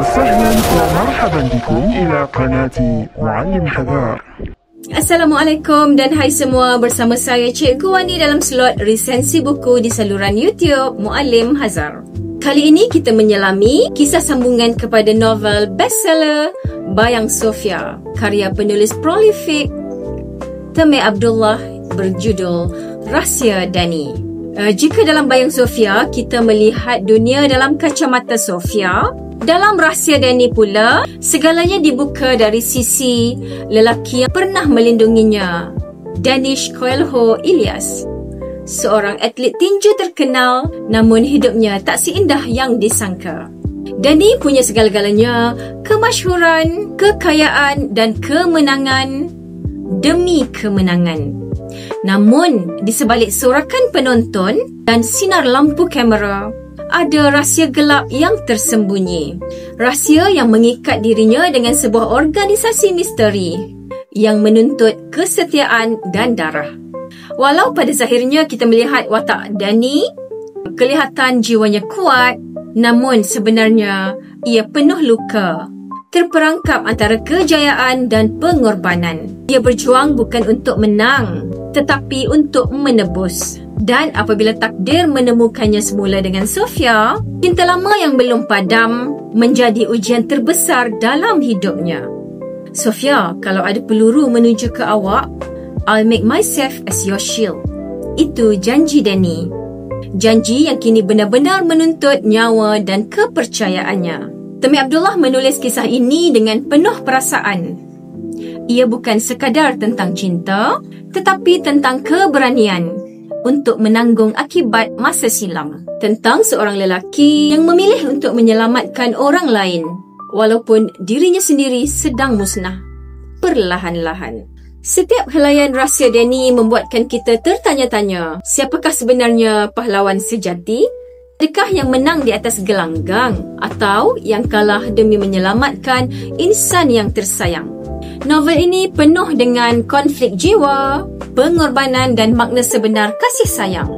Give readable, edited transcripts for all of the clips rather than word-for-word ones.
وسهلا ومرحبا بكم إلى قناة معلم حذار. Assalamualaikum dan hai semua, bersama saya Cikgu Wani dalam slot resensi buku di saluran YouTube Muallim Hazar. Kali ini kita menyelami kisah sambungan kepada novel bestseller Bayang Sofia karya penulis prolifik Temeh Abdullah berjudul Rahsia Dani. Jika dalam Bayang Sofia kita melihat dunia dalam kacamata Sofia, dalam Rahsia Dani pula segalanya dibuka dari sisi lelaki yang pernah melindunginya, Danish Coelho Ilyas. Seorang atlet tinju terkenal, namun hidupnya tak seindah yang disangka. Dani punya segala-galanya, kemasyhuran, kekayaan dan kemenangan demi kemenangan. Namun, di sebalik sorakan penonton dan sinar lampu kamera, ada rahsia gelap yang tersembunyi. Rahsia yang mengikat dirinya dengan sebuah organisasi misteri yang menuntut kesetiaan dan darah. Walau pada zahirnya kita melihat watak Dani, kelihatan jiwanya kuat, namun sebenarnya ia penuh luka. Terperangkap antara kejayaan dan pengorbanan. Dia berjuang bukan untuk menang, tetapi untuk menebus. Dan apabila takdir menemukannya semula dengan Sofia, cinta lama yang belum padam menjadi ujian terbesar dalam hidupnya. Sofia, kalau ada peluru menuju ke awak, I'll make myself as your shield. Itu janji Dani. Janji yang kini benar-benar menuntut nyawa dan kepercayaannya. Temeh Abdullah menulis kisah ini dengan penuh perasaan. Ia bukan sekadar tentang cinta, tetapi tentang keberanian untuk menanggung akibat masa silam. Tentang seorang lelaki yang memilih untuk menyelamatkan orang lain, walaupun dirinya sendiri sedang musnah perlahan-lahan. Setiap helaian Rahsia Dani membuatkan kita tertanya-tanya, siapakah sebenarnya pahlawan sejati? Adakah yang menang di atas gelanggang atau yang kalah demi menyelamatkan insan yang tersayang? Novel ini penuh dengan konflik jiwa, pengorbanan dan makna sebenar kasih sayang.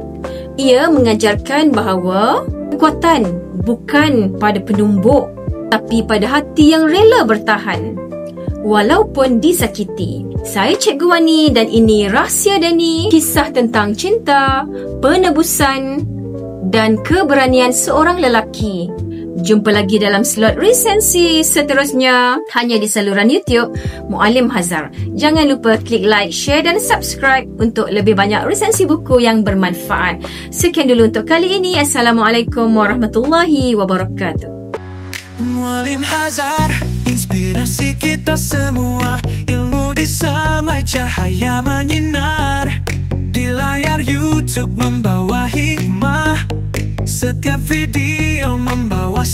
Ia mengajarkan bahawa kekuatan bukan pada penumbuk, tapi pada hati yang rela bertahan walaupun disakiti. Saya Cikgu Wani dan ini Rahsia Dani, kisah tentang cinta, penebusan dan keberanian seorang lelaki. Jumpa lagi dalam slot resensi seterusnya hanya di saluran YouTube Muallim Hazar. Jangan lupa klik like, share dan subscribe untuk lebih banyak resensi buku yang bermanfaat. Sekian dulu untuk kali ini. Assalamualaikum warahmatullahi wabarakatuh. Muallim Hazar, inspirasi kita semua. Ilmu di semai cahaya menyinar. Di layar YouTube membawa hikmah. Setiap video membawa